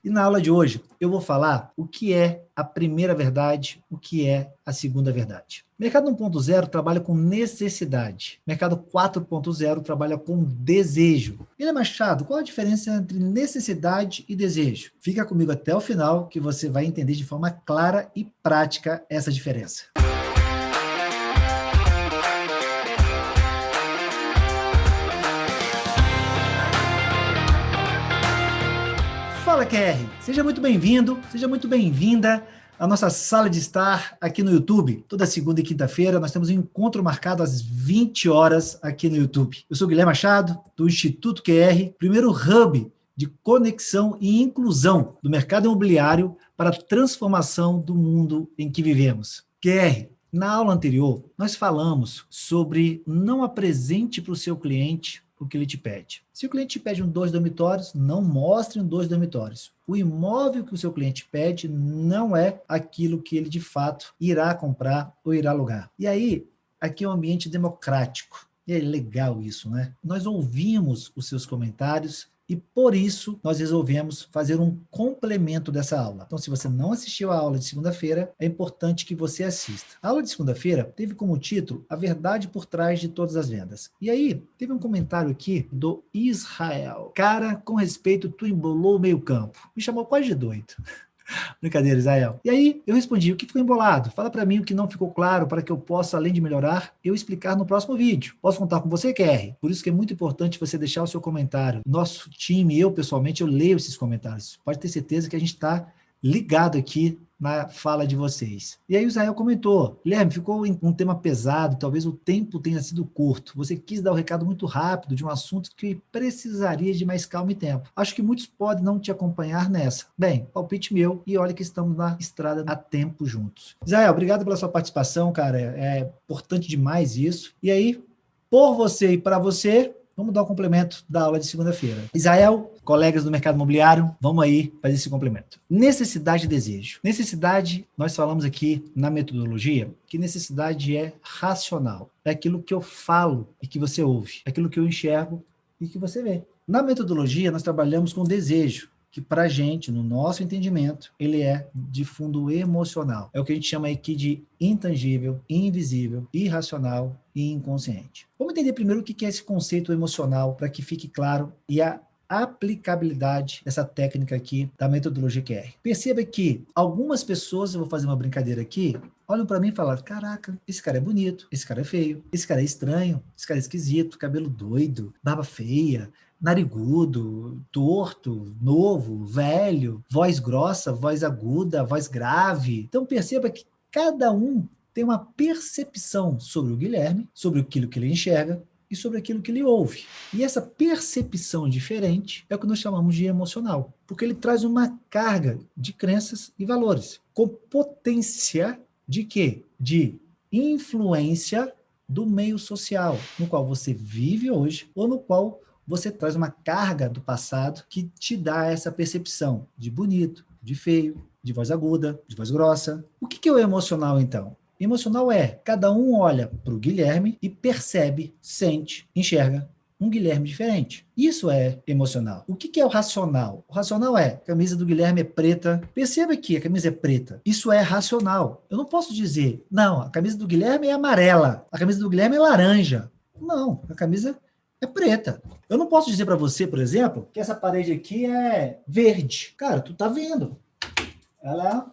E na aula de hoje eu vou falar o que é a primeira verdade, o que é a segunda verdade. Mercado 1.0 trabalha com necessidade. Mercado 4.0 trabalha com desejo. Guilherme Machado, qual a diferença entre necessidade e desejo? Fica comigo até o final que você vai entender de forma clara e prática essa diferença. Fala, QR! Seja muito bem-vindo, seja muito bem-vinda à nossa sala de estar aqui no YouTube. Toda segunda e quinta-feira nós temos um encontro marcado às 20 horas aqui no YouTube. Eu sou Guilherme Machado, do Instituto QR, primeiro hub de conexão e inclusão do mercado imobiliário para a transformação do mundo em que vivemos. QR, na aula anterior, nós falamos sobre não apresente para o seu cliente o que ele te pede. Se o cliente te pede 2 dormitórios, não mostre 2 dormitórios. O imóvel que o seu cliente pede não é aquilo que ele de fato irá comprar ou irá alugar. E aí, aqui é um ambiente democrático. E é legal isso, né? Nós ouvimos os seus comentários e por isso nós resolvemos fazer um complemento dessa aula. Então, se você não assistiu a aula de segunda-feira, é importante que você assista. A aula de segunda-feira teve como título A Verdade por Trás de Todas as Vendas. E aí, teve um comentário aqui do Israel. Cara, com respeito, tu embolou o meio campo. Me chamou quase de doido. Brincadeira, Israel. E aí, eu respondi, o que ficou embolado? Fala para mim o que não ficou claro para que eu possa, além de melhorar, eu explicar no próximo vídeo. Posso contar com você, QR? Por isso que é muito importante você deixar o seu comentário. Nosso time, eu pessoalmente, eu leio esses comentários. Pode ter certeza que a gente está ligado aqui na fala de vocês. E aí o Israel comentou, Guilherme, ficou um tema pesado, talvez o tempo tenha sido curto. Você quis dar o recado muito rápido de um assunto que precisaria de mais calma e tempo. Acho que muitos podem não te acompanhar nessa. Bem, palpite meu, e olha que estamos na estrada há tempo juntos. Israel, obrigado pela sua participação, cara. É importante demais isso. E aí, por você e para você, vamos dar o complemento da aula de segunda-feira. Israel, colegas do mercado imobiliário, vamos aí fazer esse complemento. Necessidade e desejo. Necessidade, nós falamos aqui na metodologia, que necessidade é racional. É aquilo que eu falo e que você ouve. É aquilo que eu enxergo e que você vê. Na metodologia, nós trabalhamos com desejo, que para a gente, no nosso entendimento, ele é de fundo emocional. É o que a gente chama aqui de intangível, invisível, irracional e inconsciente. Vamos entender primeiro o que é esse conceito emocional, para que fique claro, e a aplicabilidade dessa técnica aqui da metodologia QR. Perceba que algumas pessoas, eu vou fazer uma brincadeira aqui, olham para mim e falam, caraca, esse cara é bonito, esse cara é feio, esse cara é estranho, esse cara é esquisito, cabelo doido, barba feia, narigudo, torto, novo, velho, voz grossa, voz aguda, voz grave. Então perceba que cada um tem uma percepção sobre o Guilherme, sobre aquilo que ele enxerga e sobre aquilo que ele ouve. E essa percepção diferente é o que nós chamamos de emocional, porque ele traz uma carga de crenças e valores, com potência de quê? De influência do meio social, no qual você vive hoje, ou no qual você traz uma carga do passado que te dá essa percepção de bonito, de feio, de voz aguda, de voz grossa. O que é o emocional, então? Emocional é, cada um olha para o Guilherme e percebe, sente, enxerga um Guilherme diferente. Isso é emocional. O que é o racional? O racional é, a camisa do Guilherme é preta. Perceba que a camisa é preta. Isso é racional. Eu não posso dizer, não, a camisa do Guilherme é amarela, a camisa do Guilherme é laranja. Não, a camisa é preta. Eu não posso dizer para você, por exemplo, que essa parede aqui é verde. Cara, tu tá vendo. Ela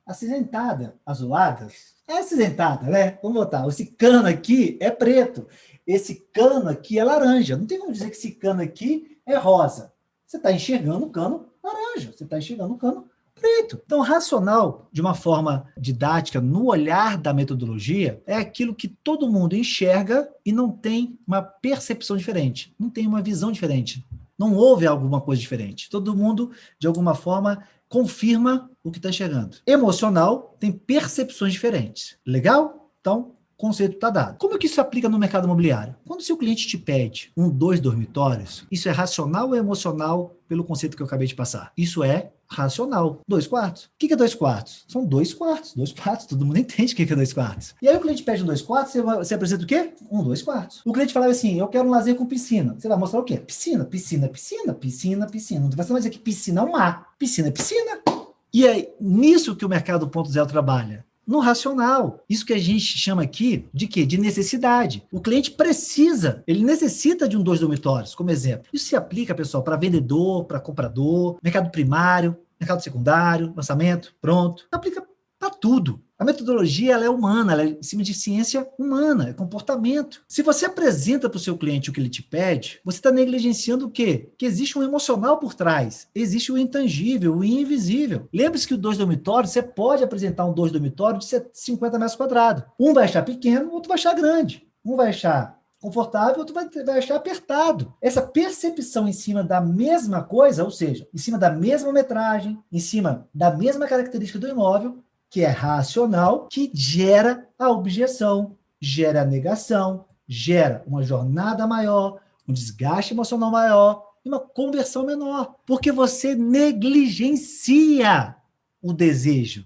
é acinzentada, azulada. É acinzentada, né? Vamos botar. Esse cano aqui é preto. Esse cano aqui é laranja. Não tem como dizer que esse cano aqui é rosa. Você está enxergando o cano laranja. Você está enxergando o cano preto. Então, racional, de uma forma didática, no olhar da metodologia, é aquilo que todo mundo enxerga e não tem uma percepção diferente. Não tem uma visão diferente. Não houve alguma coisa diferente. Todo mundo, de alguma forma, confirma o que está enxergando. Emocional tem percepções diferentes. Legal? Então, o conceito está dado. Como é que isso se aplica no mercado imobiliário? Quando seu cliente te pede 2 dormitórios, isso é racional ou emocional pelo conceito que eu acabei de passar? Isso é racional. 2/4. O que é 2/4? São 2/4. 2/4, todo mundo entende o que é 2/4. E aí o cliente pede um 2/4, você apresenta o quê? Um 2/4. O cliente falava assim, eu quero um lazer com piscina. Você vai mostrar o quê? Piscina, piscina, piscina, piscina, piscina. Você vai dizer que piscina é um mar. Piscina é piscina. E é nisso que o mercado 1.0 trabalha. No racional. Isso que a gente chama aqui de quê? De necessidade. O cliente precisa, ele necessita de um 2 dormitórios, como exemplo. Isso se aplica, pessoal, para vendedor, para comprador, mercado primário, mercado secundário, lançamento, pronto. Aplica para tudo. A metodologia ela é humana, ela é em cima de ciência humana, é comportamento. Se você apresenta para o seu cliente o que ele te pede, você está negligenciando o quê? Que existe um emocional por trás, existe o intangível, o invisível. Lembre-se que o 2 dormitórios, você pode apresentar um 2 dormitórios de 50 metros quadrados. Um vai achar pequeno, o outro vai achar grande. Um vai achar confortável, outro vai achar apertado. Essa percepção em cima da mesma coisa, ou seja, em cima da mesma metragem, em cima da mesma característica do imóvel, que é racional, que gera a objeção, gera a negação, gera uma jornada maior, um desgaste emocional maior e uma conversão menor, porque você negligencia o desejo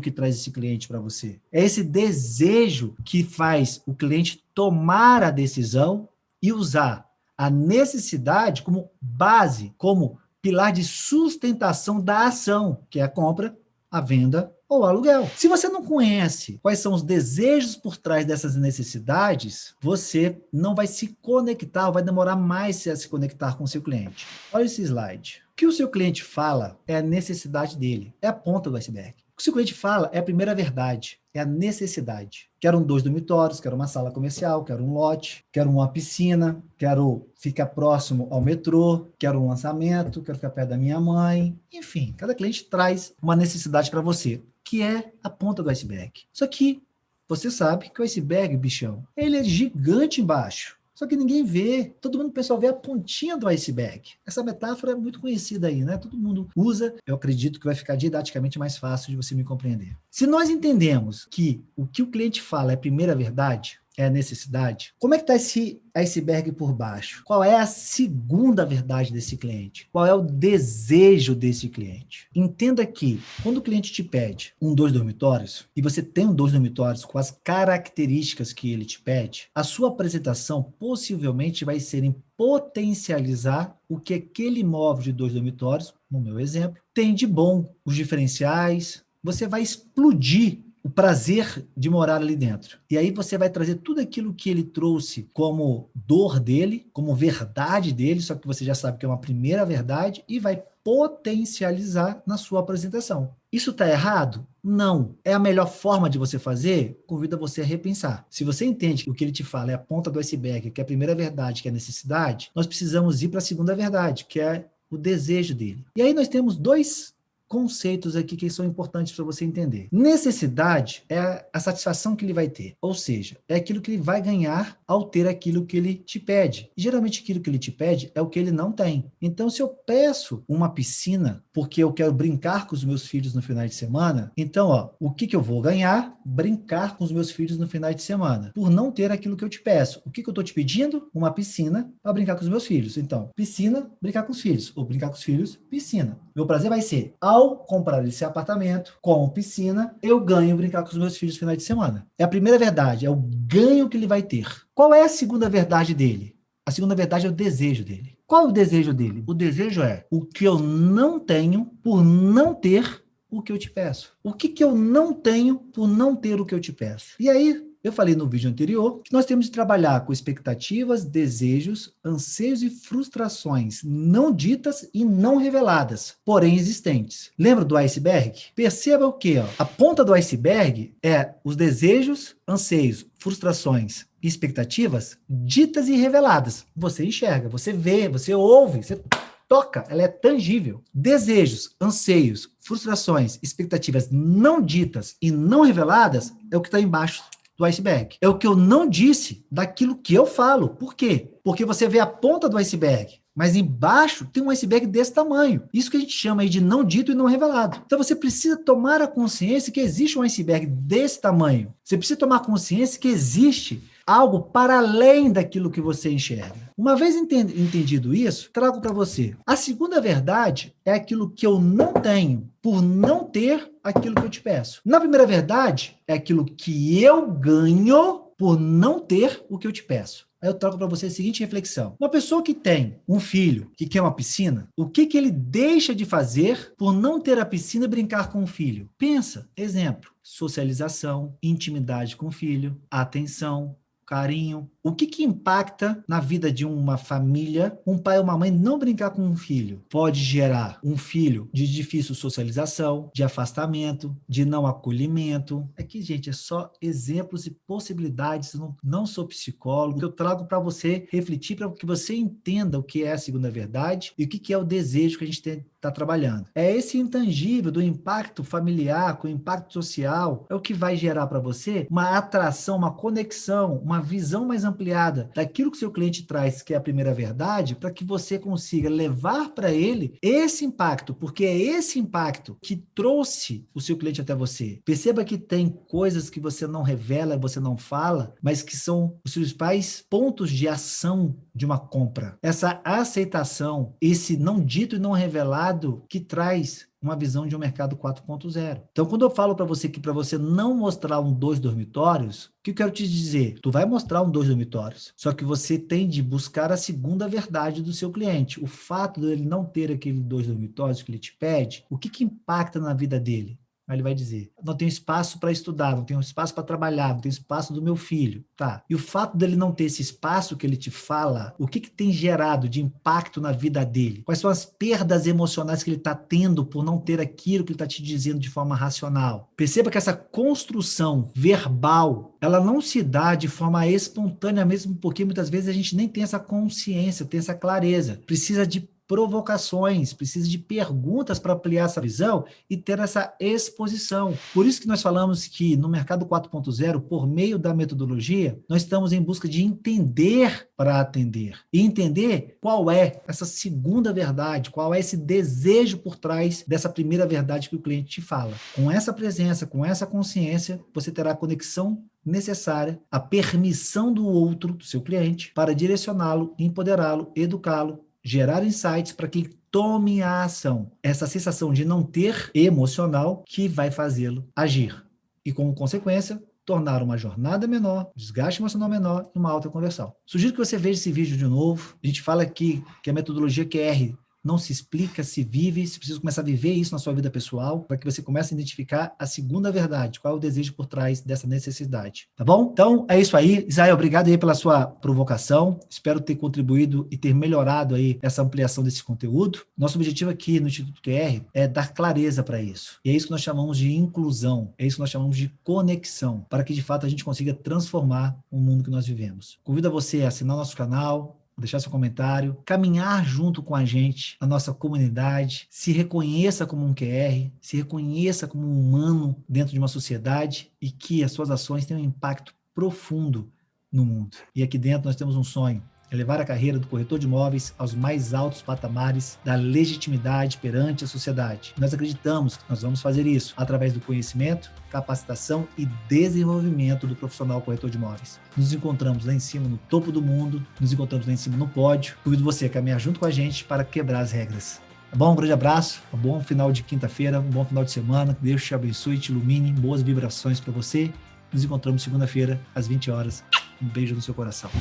que traz esse cliente para você. É esse desejo que faz o cliente tomar a decisão e usar a necessidade como base, como pilar de sustentação da ação, que é a compra, a venda ou aluguel. Se você não conhece quais são os desejos por trás dessas necessidades, você não vai se conectar, vai demorar mais a se conectar com o seu cliente. Olha esse slide. O que o seu cliente fala é a necessidade dele, é a ponta do iceberg. O que o seu cliente fala é a primeira verdade, é a necessidade. Quero 2 dormitórios, quero uma sala comercial, quero um lote, quero uma piscina, quero ficar próximo ao metrô, quero um lançamento, quero ficar perto da minha mãe. Enfim, cada cliente traz uma necessidade para você, que é a ponta do iceberg. Só que você sabe que o iceberg, bichão, ele é gigante embaixo. Só que ninguém vê, todo mundo, o pessoal vê a pontinha do iceberg. Essa metáfora é muito conhecida aí, né? Todo mundo usa, eu acredito que vai ficar didaticamente mais fácil de você me compreender. Se nós entendemos que o cliente fala é a primeira verdade, é a necessidade, como é que está esse iceberg por baixo? Qual é a segunda verdade desse cliente? Qual é o desejo desse cliente? Entenda que, quando o cliente te pede um 2 dormitórios, e você tem um 2 dormitórios com as características que ele te pede, a sua apresentação possivelmente vai ser em potencializar o que aquele imóvel de 2 dormitórios, no meu exemplo, tem de bom, os diferenciais, você vai explodir o prazer de morar ali dentro. E aí você vai trazer tudo aquilo que ele trouxe como dor dele, como verdade dele, só que você já sabe que é uma primeira verdade, e vai potencializar na sua apresentação. Isso está errado? Não. É a melhor forma de você fazer? Convido você a repensar. Se você entende que o que ele te fala é a ponta do iceberg, que é a primeira verdade, que é a necessidade, nós precisamos ir para a segunda verdade, que é o desejo dele. E aí nós temos 2 conceitos aqui que são importantes para você entender. Necessidade é a satisfação que ele vai ter, ou seja, é aquilo que ele vai ganhar ao ter aquilo que ele te pede. E, geralmente aquilo que ele te pede é o que ele não tem. Então, se eu peço uma piscina porque eu quero brincar com os meus filhos no final de semana, então, o que eu vou ganhar? Brincar com os meus filhos no final de semana, por não ter aquilo que eu te peço. O que eu estou te pedindo? Uma piscina para brincar com os meus filhos. Então, piscina, brincar com os filhos, ou brincar com os filhos, piscina. Meu prazer vai ser, ao comprar esse apartamento com piscina, eu ganho brincar com os meus filhos no final de semana. É a primeira verdade, é o ganho que ele vai ter. Qual é a segunda verdade dele? A segunda verdade é o desejo dele. Qual é o desejo dele? O desejo é o que eu não tenho por não ter o que eu te peço. O que eu não tenho por não ter o que eu te peço. E aí, eu falei no vídeo anterior que nós temos de trabalhar com expectativas, desejos, anseios e frustrações não ditas e não reveladas, porém existentes. Lembra do iceberg? Perceba o quê? A ponta do iceberg é os desejos, anseios, frustrações e expectativas ditas e reveladas. Você enxerga, você vê, você ouve, você toca, ela é tangível. Desejos, anseios, frustrações, expectativas não ditas e não reveladas é o que está embaixo do iceberg. É o que eu não disse daquilo que eu falo. Por quê? Porque você vê a ponta do iceberg, mas embaixo tem um iceberg desse tamanho. Isso que a gente chama aí de não dito e não revelado. Então você precisa tomar a consciência que existe um iceberg desse tamanho. Você precisa tomar consciência que existe algo para além daquilo que você enxerga. Uma vez entendido isso, trago para você. A segunda verdade é aquilo que eu não tenho, por não ter aquilo que eu te peço. Na primeira verdade, é aquilo que eu ganho por não ter o que eu te peço. Aí eu trago para você a seguinte reflexão. Uma pessoa que tem um filho que quer uma piscina, o que ele deixa de fazer por não ter a piscina e brincar com o filho? Pensa, exemplo, socialização, intimidade com o filho, atenção, carinho. O que impacta na vida de uma família, um pai ou uma mãe não brincar com um filho? Pode gerar um filho de difícil socialização, de afastamento, de não acolhimento. Aqui, gente, é só exemplos e possibilidades. Eu não sou psicólogo. Eu trago para você refletir, para que você entenda o que é a segunda verdade e o que é o desejo que a gente está trabalhando. É esse intangível do impacto familiar, com o impacto social, é o que vai gerar para você uma atração, uma conexão, uma visão mais ampliada daquilo que o seu cliente traz, que é a primeira verdade, para que você consiga levar para ele esse impacto, porque é esse impacto que trouxe o seu cliente até você. Perceba que tem coisas que você não revela, você não fala, mas que são os principais pontos de ação de uma compra. Essa aceitação, esse não dito e não revelado que traz uma visão de um mercado 4.0. Então, quando eu falo para você que para você não mostrar 2 dormitórios, o que eu quero te dizer? Tu vai mostrar 2 dormitórios, só que você tem de buscar a segunda verdade do seu cliente. O fato dele não ter aquele 2 dormitórios que ele te pede, o que impacta na vida dele? Aí ele vai dizer, não tenho espaço para estudar, não tenho espaço para trabalhar, não tenho espaço do meu filho. Tá. E o fato dele não ter esse espaço que ele te fala, o que tem gerado de impacto na vida dele? Quais são as perdas emocionais que ele está tendo por não ter aquilo que ele está te dizendo de forma racional? Perceba que essa construção verbal, ela não se dá de forma espontânea, mesmo porque muitas vezes a gente nem tem essa consciência, tem essa clareza. Precisa de provocações, precisa de perguntas para ampliar essa visão e ter essa exposição. Por isso que nós falamos que no mercado 4.0, por meio da metodologia, nós estamos em busca de entender para atender. E entender qual é essa segunda verdade, qual é esse desejo por trás dessa primeira verdade que o cliente te fala. Com essa presença, com essa consciência, você terá a conexão necessária, a permissão do outro, do seu cliente, para direcioná-lo, empoderá-lo, educá-lo, gerar insights para que tome a ação. Essa sensação de não ter emocional que vai fazê-lo agir. E, como consequência, tornar uma jornada menor, desgaste emocional menor e uma alta conversão. Sugiro que você veja esse vídeo de novo. A gente fala aqui que a metodologia QR não se explica, se vive, se precisa começar a viver isso na sua vida pessoal, para que você comece a identificar a segunda verdade, qual é o desejo por trás dessa necessidade, tá bom? Então, é isso aí. Isael, obrigado aí pela sua provocação, espero ter contribuído e ter melhorado aí essa ampliação desse conteúdo. Nosso objetivo aqui no Instituto QR é dar clareza para isso, e é isso que nós chamamos de inclusão, é isso que nós chamamos de conexão, para que de fato a gente consiga transformar o mundo que nós vivemos. Convido a você a assinar nosso canal, deixar seu comentário, caminhar junto com a gente, a nossa comunidade, se reconheça como um QR, se reconheça como um humano dentro de uma sociedade e que as suas ações tenham um impacto profundo no mundo. E aqui dentro nós temos um sonho, elevar a carreira do corretor de imóveis aos mais altos patamares da legitimidade perante a sociedade. Nós acreditamos que nós vamos fazer isso através do conhecimento, capacitação e desenvolvimento do profissional corretor de imóveis. Nos encontramos lá em cima, no topo do mundo, nos encontramos lá em cima no pódio. Convido você a caminhar junto com a gente para quebrar as regras. Tá bom? Um grande abraço, um bom final de quinta-feira, um bom final de semana, que Deus te abençoe e te ilumine, boas vibrações para você. Nos encontramos segunda-feira, às 20 horas. Um beijo no seu coração.